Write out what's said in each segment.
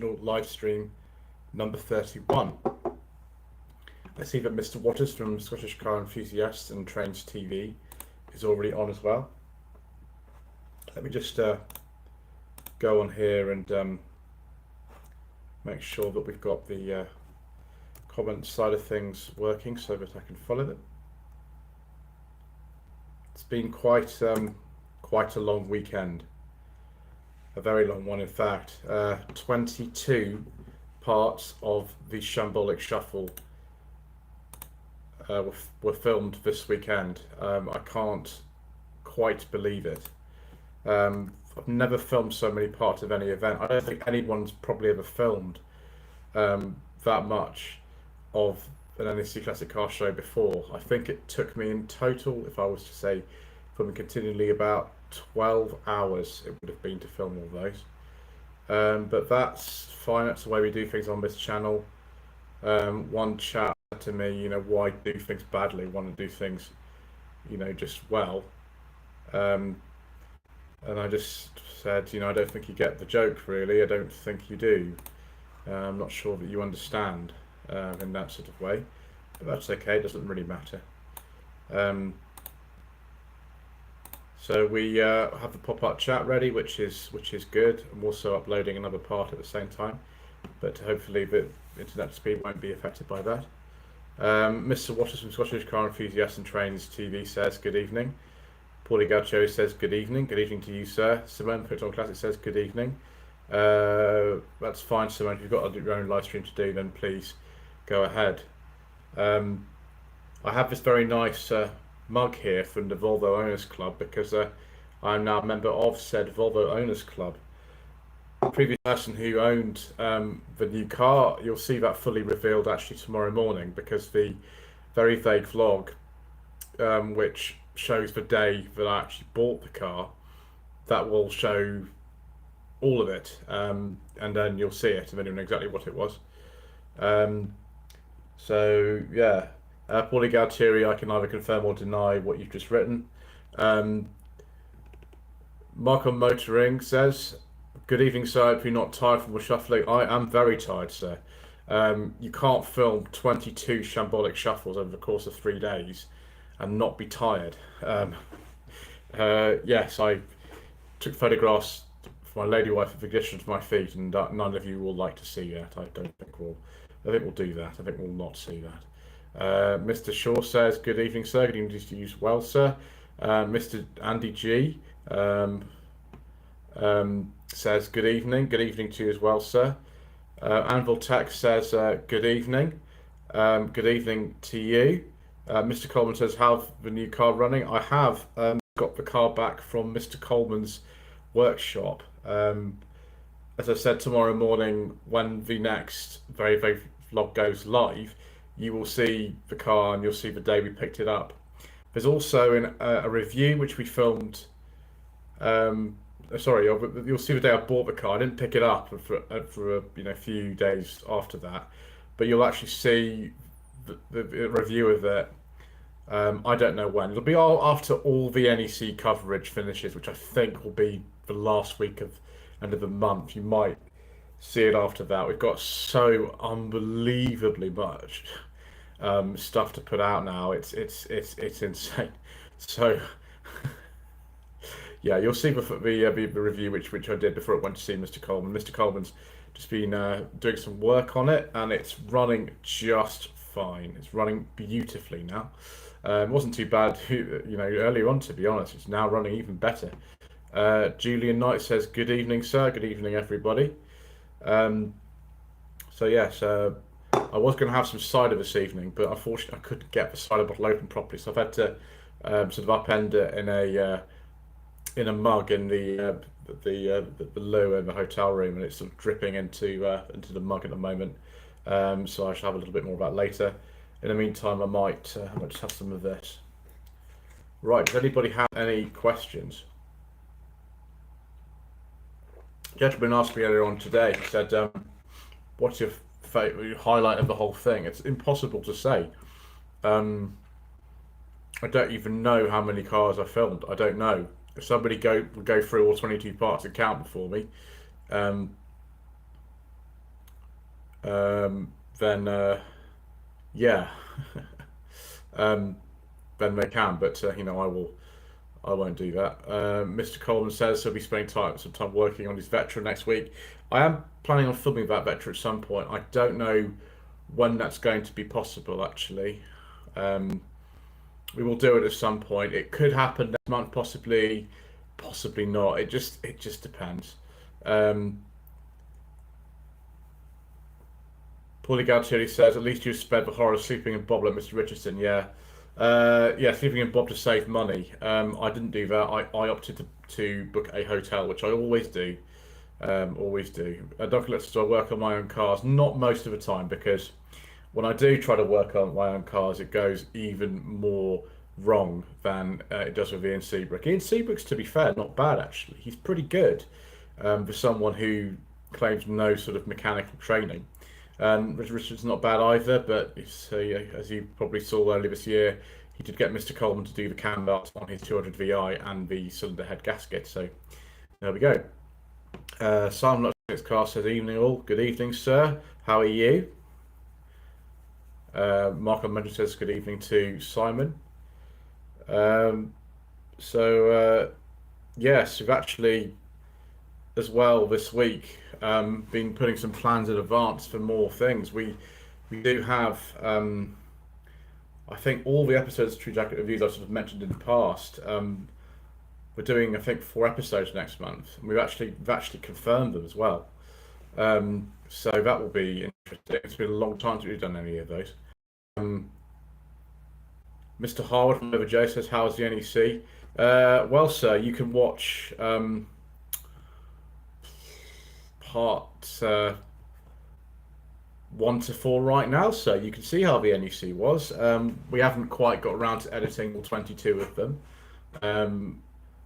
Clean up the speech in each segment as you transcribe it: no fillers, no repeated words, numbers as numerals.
International live stream number 31. I see that Mr. Waters from Scottish Car Enthusiasts and Trains TV is already on as well. Let me just go on here and make sure that we've got the comment side of things working so that I can follow them. It's been quite a long weekend, a very long one in fact. 22 parts of the Shambolic Shuffle were filmed this weekend. I can't quite believe it. I've never filmed so many parts of any event. I don't think anyone's probably ever filmed that much of an NEC Classic Car Show before. I think it took me in total, if I was to say, filming continually, about 12 hours it would have been to film all those. But that's fine, that's the way we do things on this channel. One chat said to me, why do things badly, want to do things, just well. And I just said, I don't think you get the joke really, I don't think you do. I'm not sure that you understand in that sort of way, but that's okay, it doesn't really matter. So we have the pop-up chat ready, which is good. I'm also uploading another part at the same time, but hopefully the internet speed won't be affected by that. Mr. Waters from Scottish Car Enthusiasts and Trains TV says good evening. Paulie Gaucho says good evening. Good evening to you, sir. Simone Picton Classic says good evening. That's fine, Simone. If you've got your own live stream to do, then please go ahead. I have this very nice mug here from the Volvo Owners Club because I'm now a member of said Volvo Owners Club. The previous person who owned the new car, you'll see that fully revealed actually tomorrow morning, because the very vague vlog which shows the day that I actually bought the car, that will show all of it, and then you'll see it and then you'll know exactly what it was. So yeah, Paulie Galtieri, I can either confirm or deny what you've just written. Marco Motoring says, good evening, sir. If you're not tired from the shuffling, I am very tired, sir. You can't film 22 shambolic shuffles over the course of 3 days and not be tired. Yes, I took photographs for my lady wife of condition to my feet, and none of you will like to see that. I think we'll do that. I think we'll not see that. Mr. Shaw says, good evening, sir. Good evening to you as well, sir. Mr. Andy G says good evening. Good evening to you as well, sir. Anvil Tech says good evening. Good evening to you. Mr. Coleman says, how's the new car running? I have got the car back from Mr. Coleman's workshop. As I said, tomorrow morning when the next very vlog goes live, you will see the car and you'll see the day we picked it up. There's also a review which we filmed. Sorry, you'll see the day I bought the car. I didn't pick it up for a few days after that, but you'll actually see the review of it. I don't know when. It'll be after all the NEC coverage finishes, which I think will be the last week of end of the month. You might see it after that. We've got so unbelievably much stuff to put out now. It's insane. So yeah, you'll see the review which I did before it went to see Mr. Coleman. Mr. Coleman's just been doing some work on it, and it's running just fine. It's running beautifully now. It wasn't too bad, earlier on, to be honest. It's now running even better. Julian Knight says, good evening, sir. Good evening, everybody. So yes, I was going to have some cider this evening, but unfortunately I couldn't get the cider bottle open properly, so I've had to sort of upend it in a mug in the loo in the hotel room, and it's sort of dripping into the mug at the moment. So I shall have a little bit more about later. In the meantime, I might just have some of this. Right, does anybody have any questions? A gentleman asked me earlier on today, he said, what's your favourite highlight of the whole thing? It's impossible to say. I don't even know how many cars I filmed. I don't know. If somebody would go through all 22 parts and count them for me, then yeah, um, then they can. But I won't do that. Mr. Coleman says he'll be spending some time working on his Vectra next week. I am planning on filming that Vectra at some point. I don't know when that's going to be possible, actually. Um, we will do it at some point. It could happen next month, possibly, possibly not. It just depends. Um, Paulie Galtieri says, at least you spared the horror of sleeping in Bob like Mr. Richardson. Yeah. Yeah, sleeping in Bob to save money. I didn't do that. I opted to book a hotel, which I always do. Always do. Dr. Lets I work on my own cars. Not most of the time, because when I do try to work on my own cars, it goes even more wrong than it does with Ian Seabrook. Ian Seabrook's, to be fair, not bad actually. He's pretty good for someone who claims no sort of mechanical training. Richard's not bad either, but as you probably saw earlier this year, he did get Mr. Coleman to do the cam belt on his 200 VI and the cylinder head gasket. So there we go. Simon Luxon's car says, evening all. Good evening, sir. How are you? Mark on Mention says, good evening to Simon. Yes, we've actually, as well this week, been putting some plans in advance for more things. We do have, I think, all the episodes of True Jacket Reviews I've sort of mentioned in the past. We're doing, I think, 4 episodes next month, and we've actually confirmed them as well. So that will be interesting. It's been a long time since we've done any of those. Mr. Harwood from Over J says, how's the NEC? Well, sir, you can watch part 1 to 4 right now, so you can see how the NEC was. We haven't quite got around to editing all 22 of them.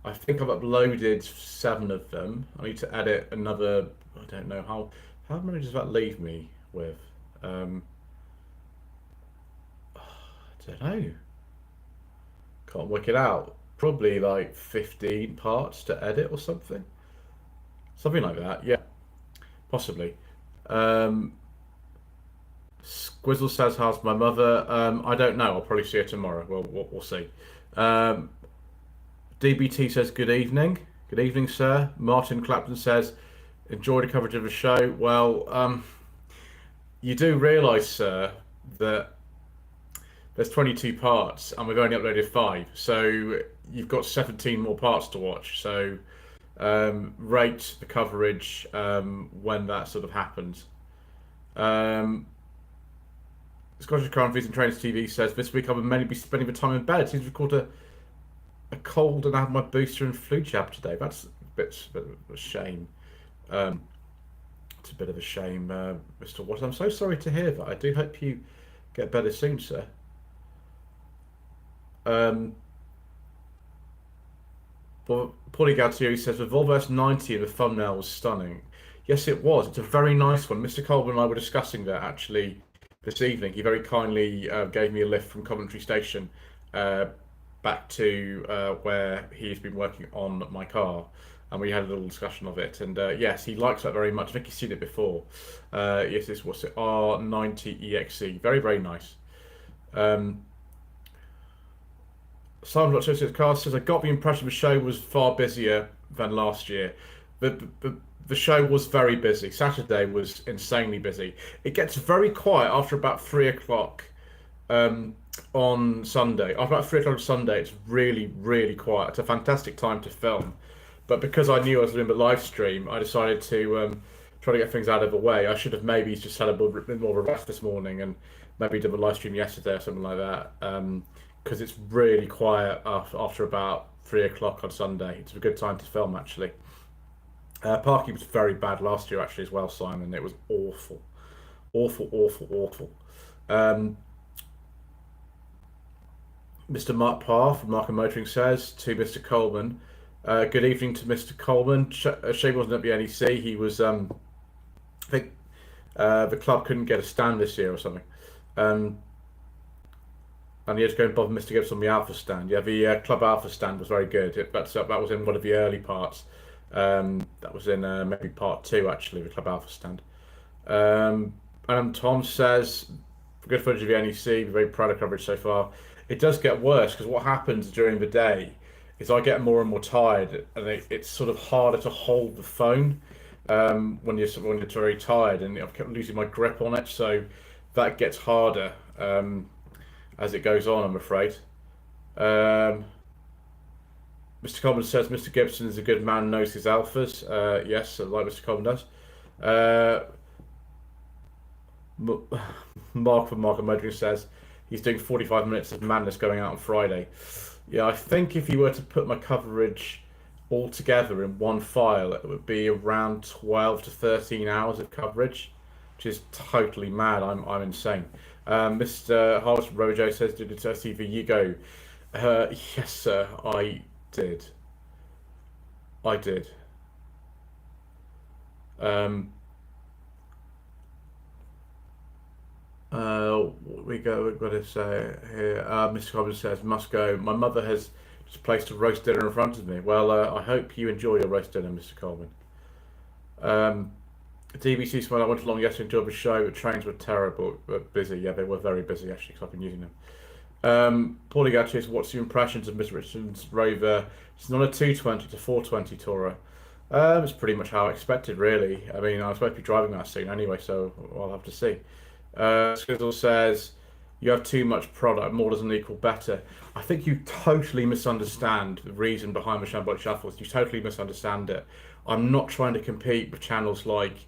I think I've uploaded 7 of them. I need to edit another. I don't know how many does that leave me with. I don't know. Can't work it out. Probably like 15 parts to edit or something. Something like that. Yeah, possibly. Squizzle says, how's my mother? I don't know. I'll probably see her tomorrow. We'll see. DBT says, good evening. Good evening, sir. Martin Clapton says, enjoy the coverage of the show. Well, you do realise, sir, that there's 22 parts and we've only uploaded 5. So you've got 17 more parts to watch. So rate the coverage when that sort of happens. Scottish Crown Fees and Trainers TV says, this week I will mainly be spending the time in bed. It seems we've caught a cold and I have my booster and flu jab today. That's a bit of a shame. It's a bit of a shame, Mr. Watt. I'm so sorry to hear that. I do hope you get better soon, sir. But Paulie Galtieri says, the Volvo S90 in the thumbnail was stunning. Yes, it was. It's a very nice one. Mr. Colburn and I were discussing that actually this evening. He very kindly gave me a lift from Coventry Station back to where he's been working on my car, and we had a little discussion of it. And yes, he likes that very much. I think he's seen it before. Yes, this was it, R90 EXE. Very, very nice. Simon Car says, I got the impression the show was far busier than last year. The show was very busy. Saturday was insanely busy. It gets very quiet after about 3 o'clock on Sunday. After about 3 o'clock on Sunday, it's really, really quiet. It's a fantastic time to film. But because I knew I was doing the live stream, I decided to try to get things out of the way. I should have maybe just had a bit more of a rest this morning and maybe done the live stream yesterday or something like that. Because it's really quiet after about 3 o'clock on Sunday. It's a good time to film, actually. Parking was very bad last year, actually, as well, Simon. It was awful. Awful, awful, awful. Mr. Mark Parr from Mark and Motoring says to Mr. Coleman, good evening to Mr. Coleman. Shane wasn't at the NEC. He was, I think the club couldn't get a stand this year or something. And he had to go and bother Mr. Gibbs on the Alpha stand. Yeah, the Club Alpha stand was very good. That was in one of the early parts. That was in maybe part 2, actually, the Club Alpha stand. Tom says, good footage of the NEC, very proud of coverage so far. It does get worse because what happens during the day is I get more and more tired, and it's sort of harder to hold the phone when you're very tired, and I've kept losing my grip on it, so that gets harder as it goes on, I'm afraid. Um, Mr. Coleman says Mr. Gibson is a good man, knows his alphas. Yes, like Mr. Coleman does. Uh, Mark from Mark and Motoring says he's doing 45 minutes of madness going out on Friday. Yeah, I think if you were to put my coverage all together in one file, it would be around 12 to 13 hours of coverage, which is totally mad. I'm insane. Mr. Harvest Rojo says, did it see the Yugo? Yes, sir, I did. I did. We've got to say here. Mr. Cobbins says, must go. My mother has just placed a roast dinner in front of me. Well, I hope you enjoy your roast dinner, Mr. Coleman. DBC Smile, I went along yesterday to a show, but trains were terrible, but busy. Yeah, they were very busy actually, because I've been using them. Paulie Gatchis, what's your impressions of Miss Richardson's Rover? It's not a 220, it's a 420 Tourer. It's pretty much how I expected, really. I mean, I was supposed to be driving that soon anyway, so I'll have to see. Skizzle says, you have too much product, more doesn't equal better. I think you totally misunderstand the reason behind the Shambolic Shuffles. You totally misunderstand it. I'm not trying to compete with channels like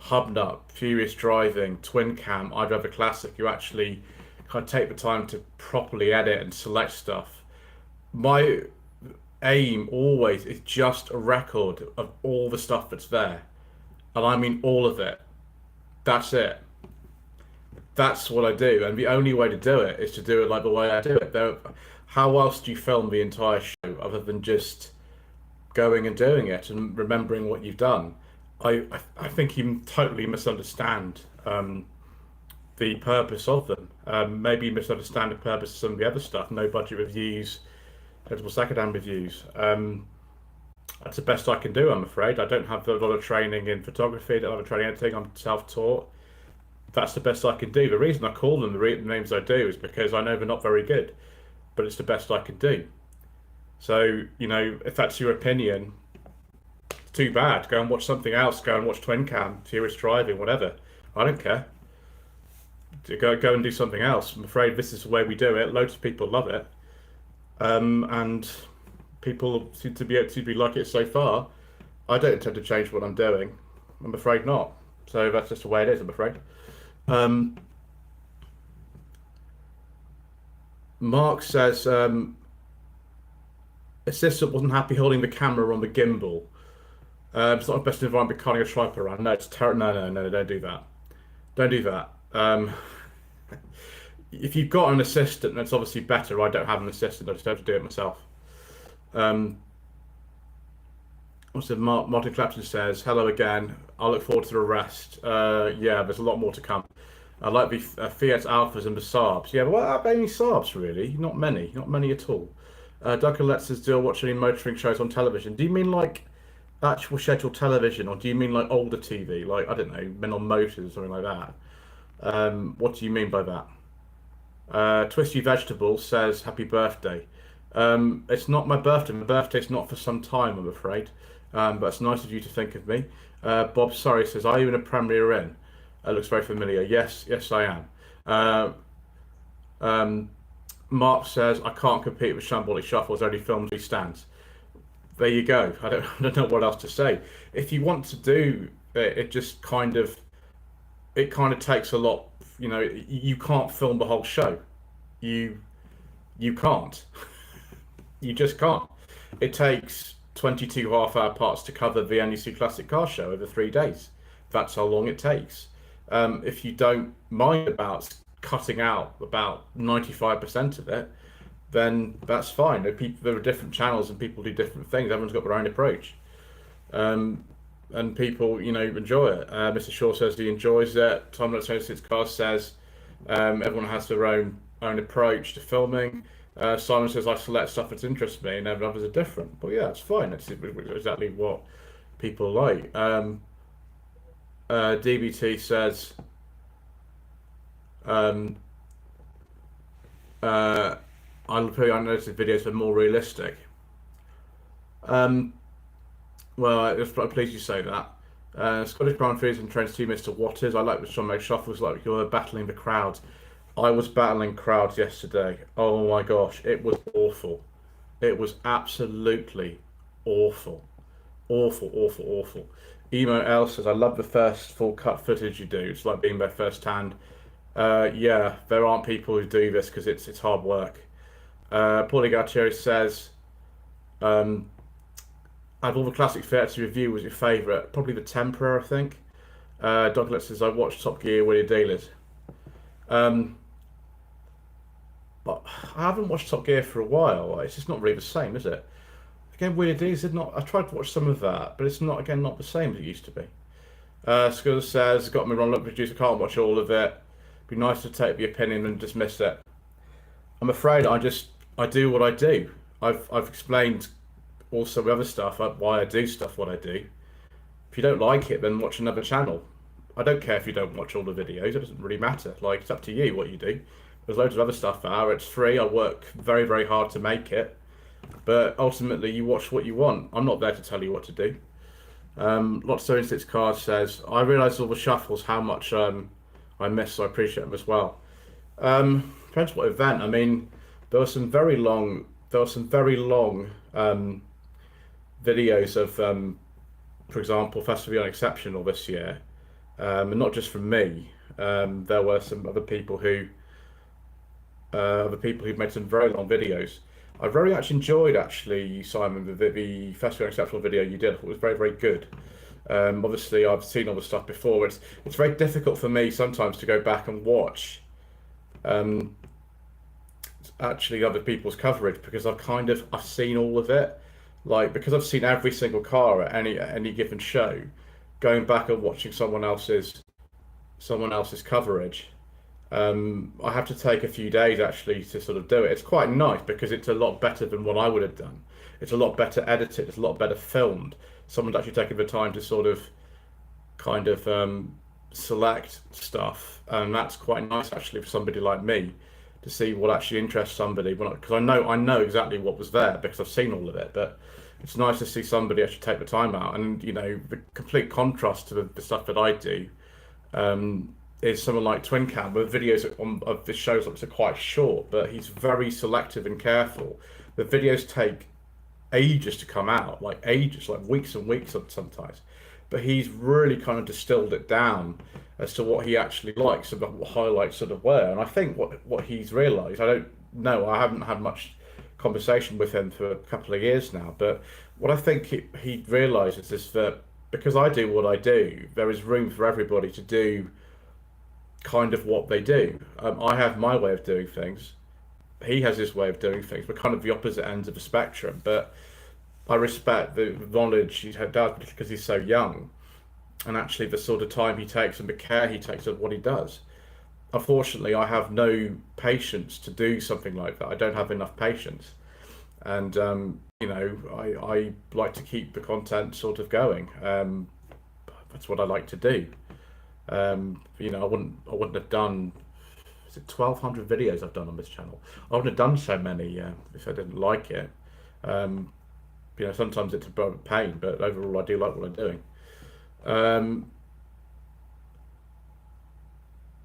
Hubnut, Furious Driving, Twin Cam, I'd Rather Classic. You actually kind of take the time to properly edit and select stuff. My aim always is just a record of all the stuff that's there. And I mean all of it. That's it. That's what I do, and the only way to do it is to do it like the way I do it. How else do you film the entire show other than just going and doing it and remembering what you've done? I think you totally misunderstand the purpose of them. Maybe you misunderstand the purpose of some of the other stuff. No budget reviews, notable secondhand reviews. That's the best I can do, I'm afraid. I don't have a lot of training in photography. I don't have a training in anything. I'm self-taught. That's the best I can do. The reason I call them the names I do is because I know they're not very good, but it's the best I can do. So, you know, if that's your opinion, too bad. Go and watch something else. Go and watch Twin Cam, Furious Driving, whatever. I don't care. Go and do something else. I'm afraid this is the way we do it. Loads of people love it, and people seem to be like it so far. I don't intend to change what I'm doing. I'm afraid not. So that's just the way it is, I'm afraid. Mark says assistant wasn't happy holding the camera on the gimbal. It's not the best environment carrying a tripod around. No, it's terrible. No, don't do that. Don't do that. If you've got an assistant, that's obviously better. I don't have an assistant. I just have to do it myself. Also, Martin Clapton says, hello again. I look forward to the rest. Yeah, there's a lot more to come. I like the Fiat Alphas and the Saabs. Yeah, but what about any Saabs, really? Not many at all. Duncan lets us still watch any motoring shows on television. Do you mean like actual scheduled television, or do you mean like older TV? Like, I don't know, Men on Motors or something like that? What do you mean by that? Twisty Vegetable says, happy birthday. It's not my birthday. My birthday's not for some time, I'm afraid. But it's nice of you to think of me. Bob Sorry says, are you in a Premier Inn? Looks very familiar. Yes, I am. Mark says, I can't compete with Shambolic Shuffles, only films he stands. There you go. I don't know what else to say. If you want to do it, it kind of takes a lot. You know, you can't film the whole show. You can't. You just can't. It takes 22 half-hour parts to cover the NEC Classic Car Show over 3 days. That's how long it takes. If you don't mind about cutting out about 95% of it, then that's fine. There are different channels and people do different things. Everyone's got their own approach. And people, you know, enjoy it. Mr. Shaw says he enjoys it. Tom Let's 26 Cars says everyone has their own approach to filming. Simon says I select stuff that interests me and others are different. But yeah, it's fine. It's exactly what people like. DBT says Um, I noticed the videos are more realistic. Um, well, I'm pleased you say that. Scottish Grand Prix and trains 2 minutes to Waters. I like the Sean Meg shuffles, like you're battling the crowds. I was battling crowds yesterday. Oh my gosh, it was awful. It was absolutely awful. Awful, awful, awful. Emo L says, I love the first full cut footage you do. It's like being there first hand. Yeah, there aren't people who do this because it's hard work. Paulie Gartieri says, um, out of all the classic theatre to review, was your favourite? Probably the Temperor, I think. Doglet says, I watched Top Gear with your dealers. But I haven't watched Top Gear for a while. It's just not really the same, is it? Again, Weird Dealers is not. I tried to watch some of that, but it's not not the same as it used to be. School says, got me wrong, look, producer, can't watch all of it. Be nice to take the opinion and dismiss it. I'm afraid I do what I do. I've explained also the other stuff, why I do stuff what I do. If you don't like it, then watch another channel. I don't care if you don't watch all the videos. It doesn't really matter. Like, it's up to you what you do. There's loads of other stuff out. It's free. I work very, very hard to make it. But ultimately, you watch what you want. I'm not there to tell you what to do. Lots of 36 cards says, I realise all the shuffles, how much I miss, so I appreciate them as well. Depends what event. I mean, there were some very long videos of, for example, Festival Beyond Exceptional this year, and not just from me. There were some other people who've made some very long videos. I very much enjoyed, actually, Simon, the Festival Exceptional video you did. I thought it was very, very good. Obviously, I've seen all the stuff before. It's very difficult for me sometimes to go back and watch actually other people's coverage because I've seen all of it. Like, because I've seen every single car at any given show, going back and watching someone else's coverage. I have to take a few days actually to sort of do it. It's quite nice because it's a lot better than what I would have done. It's a lot better edited. It's a lot better filmed. Someone's actually taken the time to sort of select stuff, and that's quite nice actually for somebody like me to see what actually interests somebody. Because I know exactly what was there because I've seen all of it. But it's nice to see somebody actually take the time out, and the complete contrast to the stuff that I do. Is someone like Twin Cam, where videos of the shows are quite short, but he's very selective and careful. The videos take ages to come out, like ages, like weeks and weeks sometimes. But he's really kind of distilled it down as to what he actually likes and what highlights sort of were. And I think what he's realised, I don't know, I haven't had much conversation with him for a couple of years now, but what I think he realises is that because I do what I do, there is room for everybody to do kind of what they do. I have my way of doing things. He has his way of doing things. We're kind of the opposite ends of the spectrum, but I respect the knowledge he does because he's so young, and actually the sort of time he takes and the care he takes of what he does. Unfortunately, I have no patience to do something like that. I don't have enough patience, and I like to keep the content sort of going. That's what I like to do. I wouldn't have done, is it 1,200 videos I've done on this channel? I wouldn't have done so many if I didn't like it. Sometimes it's a bit of a pain, but overall I do like what I'm doing.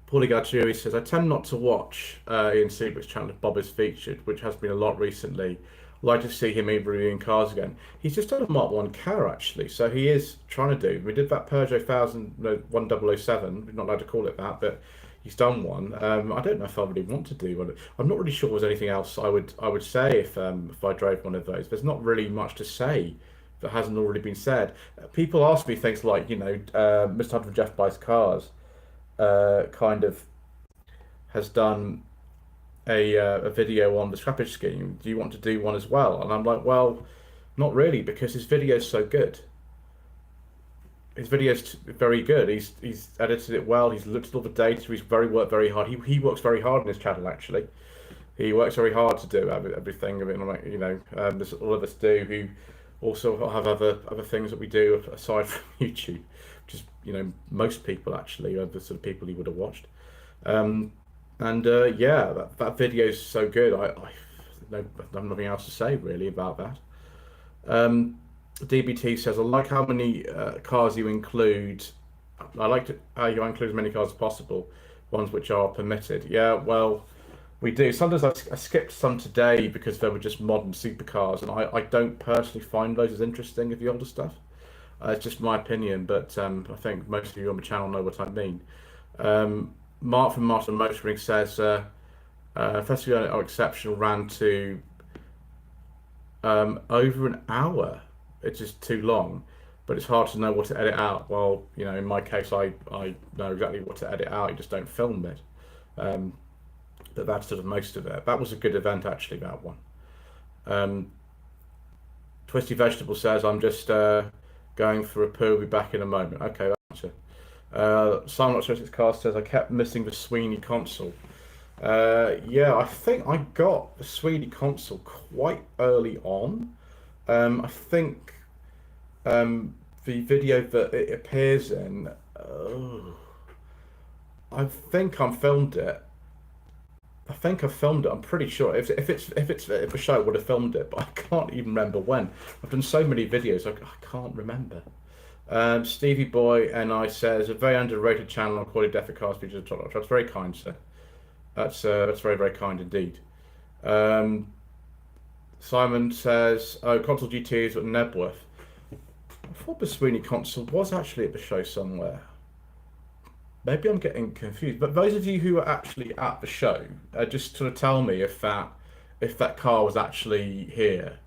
Paulie Garcieri says, I tend not to watch Ian Seabrook's channel if Bob is featured, which has been a lot recently. I'd like to see him reviewing cars again. He's just done a Mark 1 car, actually, so he is trying to do. We did that Peugeot 1007, we're not allowed to call it that, but he's done one. I don't know if I really want to do one. I'm not really sure there's anything else I would say if I drove one of those. There's not really much to say that hasn't already been said. People ask me things like, Mr. Hunter from Jeff Buys Cars kind of has done a video on the scrappage scheme. Do you want to do one as well? And I'm like, well, not really, because his video's so good. His video's very good. He's edited it well. He's looked at all the data. He's worked very hard. He works very hard on his channel, actually. He works very hard to do everything. I mean, there's all of us do who also have other things that we do aside from YouTube, which is most people actually are the sort of people he would have watched. And yeah, that video is so good. No, I have nothing else to say really about that. DBT says, I like how many cars you include. I like how you include as many cars as possible, ones which are permitted. Yeah, well, we do. Sometimes I skipped some today because they were just modern supercars, and I don't personally find those as interesting as the older stuff. It's just my opinion, but I think most of you on the channel know what I mean. Mark from Martin Motoring says, Festival are exceptional, ran to over an hour. It's just too long, but it's hard to know what to edit out. Well, you know, in my case, I know exactly what to edit out. You just don't film it. But that's sort of most of it. That was a good event, actually, that one. Twisty Vegetable says, I'm just going for a poo. Will be back in a moment. Okay, that's it. Simon Not Car says, I kept missing the Sweeney console. Yeah, I think I got the Sweeney console quite early on. I think the video that it appears in, I think I filmed it. I think I filmed it. I'm pretty sure. If a show, I would have filmed it, but I can't even remember when. I've done so many videos, I can't remember. Stevie Boy and I says, a very underrated channel on quality death of cars features. That's very kind, sir. That's very, very kind indeed. Simon says, oh, console GTs at Nebworth. I thought the Sweeney console was actually at the show somewhere. Maybe I'm getting confused. But those of you who are actually at the show, just sort of tell me if that car was actually here.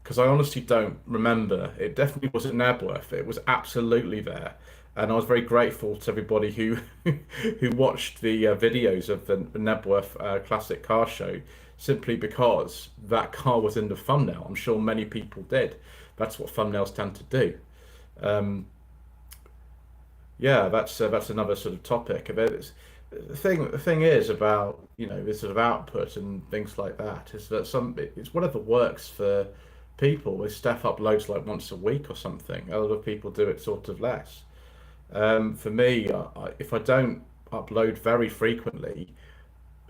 Because I honestly don't remember. It definitely wasn't Nebworth. It was absolutely there. And I was very grateful to everybody who who watched the videos of the Nebworth Classic Car Show, simply because that car was in the thumbnail. I'm sure many people did. That's what thumbnails tend to do. Yeah, that's another sort of topic. The thing is about, you know, this sort of output and things like that is that it's whatever works for people. If Steph uploads like once a week or something, other people do it sort of less. For me, if I don't upload very frequently,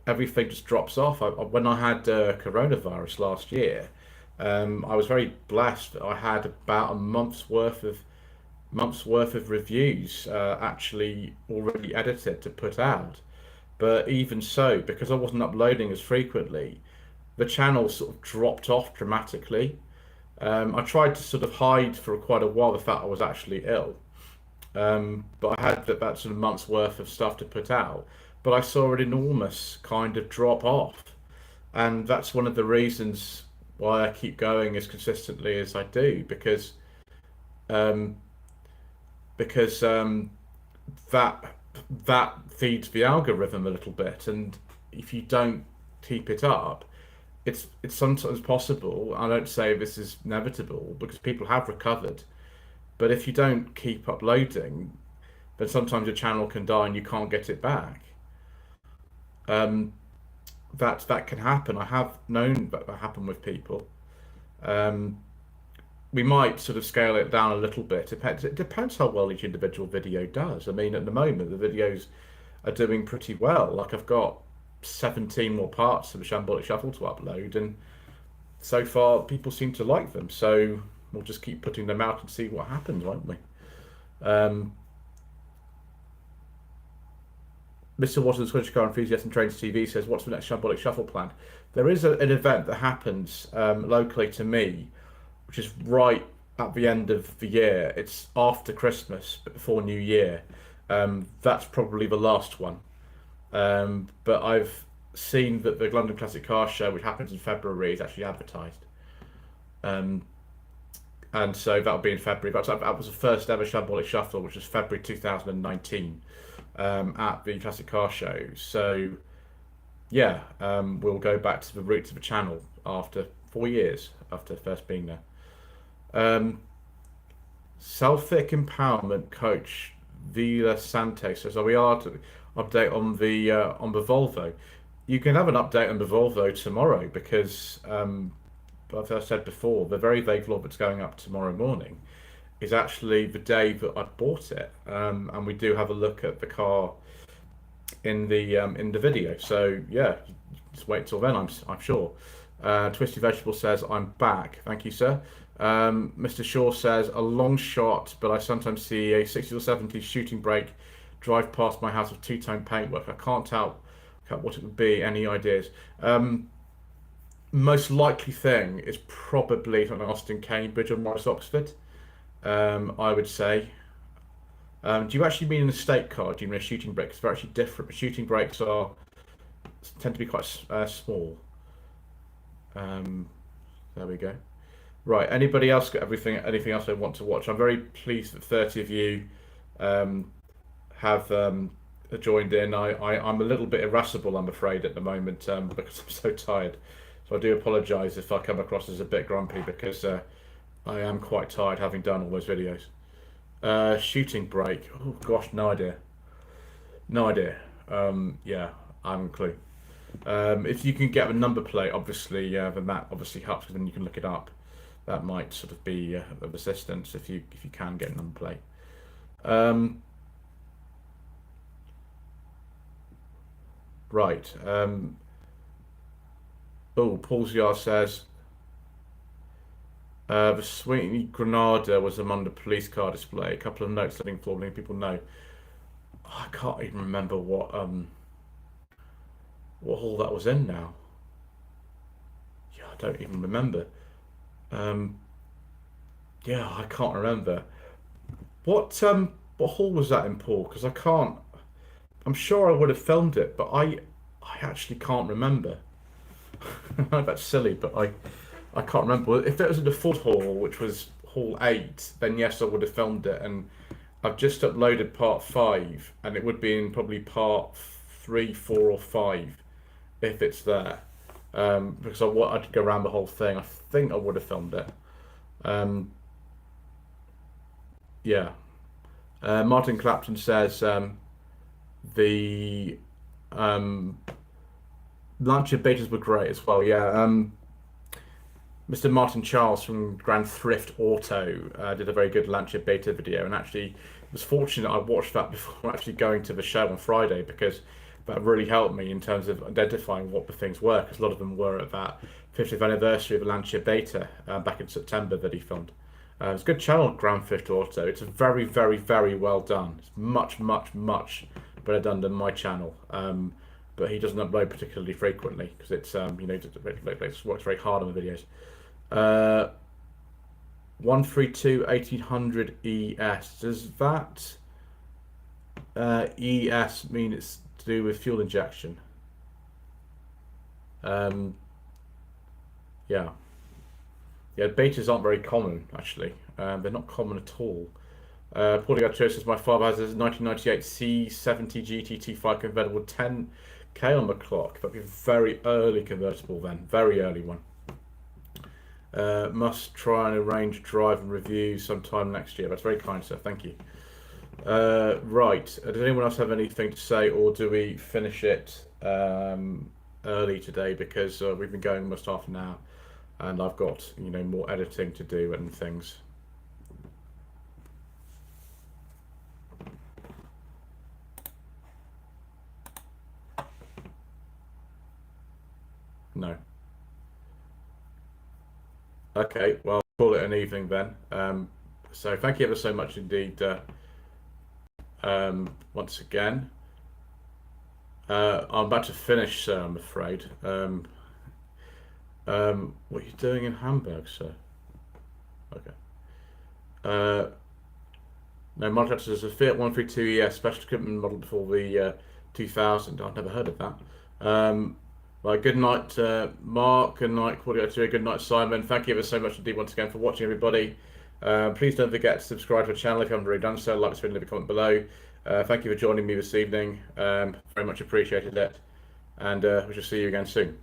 everything just drops off. When I had coronavirus last year, I was very blessed that I had about a month's worth of reviews actually already edited to put out. But even so, because I wasn't uploading as frequently, the channel sort of dropped off dramatically. I tried to sort of hide for quite a while the fact I was actually ill. But I had that sort of month's worth of stuff to put out. But I saw an enormous kind of drop off. And that's one of the reasons why I keep going as consistently as I do, um, because that feeds the algorithm a little bit, and if you don't keep it up, it's sometimes possible. I don't say this is inevitable because people have recovered, but if you don't keep uploading, then sometimes your channel can die and you can't get it back. That can happen. I have known that happen with people. We might sort of scale it down a little bit. It depends how well each individual video does. I mean, at the moment, the videos are doing pretty well. Like, I've got 17 more parts of the Shambolic Shuffle to upload, and so far people seem to like them. So we'll just keep putting them out and see what happens, won't we? Mr. Watson, Scottish Car Enthusiast and Trains TV says, what's the next Shambolic Shuffle plan? There is an event that happens locally to me, which is right at the end of the year. It's after Christmas, but before New Year. That's probably the last one. But I've seen that the London Classic Car Show, which happens in February, is actually advertised. And so that'll be in February. That was the first ever Shambolic Shuffle, which was February 2019, at the Classic Car Show. So yeah, we'll go back to the roots of the channel after 4 years after first being there. Selfic Empowerment Coach Vila Sante says, are we allowed to update on the Volvo? You can have an update on the Volvo tomorrow because, as I said before, the very vague vlog that's going up tomorrow morning is actually the day that I bought it, and we do have a look at the car in the video. So yeah, just wait till then. I'm sure. Twisty Vegetable says I'm back. Thank you, sir. Mr. Shaw says a long shot, but I sometimes see a 60s or 70s shooting brake drive past my house with two-tone paintwork. I can't tell what it would be. Any ideas? Most likely thing is probably something like Austin Cambridge or Morris Oxford. I would say. Do you actually mean an estate car? Do you mean a shooting brake? Because they're actually different. Shooting brakes tend to be quite small. There we go. Right. Anybody else got anything else they want to watch? I'm very pleased that 30 of you have joined in. I'm a little bit irascible, I'm afraid, at the moment because I'm so tired. So I do apologise if I come across as a bit grumpy because I am quite tired having done all those videos. Shooting brake. Oh gosh, no idea. No idea. Yeah, I haven't a clue. If you can get a number plate, obviously, then that obviously helps because then you can look it up. That might sort of be of assistance if you can get a number plate. Right. Oh, Paul Ziar says the Sweeney Granada was among the police car display. A couple of notes letting people know. I can't even remember what hall that was in now. Yeah, I don't even remember. Yeah, I can't remember. What hall was that in, Paul? Because I can't. I'm sure I would have filmed it, but I actually can't remember. That's silly, but I can't remember. If it was at the Ford Hall, which was Hall 8, then yes, I would have filmed it. And I've just uploaded part 5, and it would be in probably part 3, 4, or 5 if it's there. Because I'd go around the whole thing. I think I would have filmed it. Yeah. Martin Clapton says the Lancia betas were great as well. Yeah. Mr. Martin Charles from Grand Thrift Auto did a very good Lancia beta video, and actually it was fortunate I watched that before actually going to the show on Friday because that really helped me in terms of identifying what the things were, because a lot of them were at that 50th anniversary of the Lancia beta back in September that he filmed. It's a good channel, Grand Thrift Auto. It's very, very, very well done. It's much, much, much better done than my channel. But he doesn't upload particularly frequently because it's it works very hard on the videos. 132 1800 ES. Does that ES mean it's to do with fuel injection? Yeah. Yeah, betas aren't very common, actually. They're not common at all. Paulie says my father has a 1998 C70 GT25 convertible 10K on the clock. That'd be a very early convertible then, very early one. Must try and arrange drive and review sometime next year. That's very kind, sir. Thank you. Right. Does anyone else have anything to say, or do we finish it early today because we've been going almost half an hour, and I've got more editing to do and things. No. Okay, well, call it an evening then. So thank you ever so much indeed once again. I'm about to finish, sir, I'm afraid. What are you doing in Hamburg, sir? Okay. No, Montreux is a Fiat 132 ES special equipment model before the 2000. I've never heard of that. Well, good night, Mark. Good night, Claudia. Good night, Simon. Thank you ever so much indeed once again for watching, everybody. Please don't forget to subscribe to the channel if you haven't already done so. Like, leave a comment below. Thank you for joining me this evening. Very much appreciated it. And we shall see you again soon.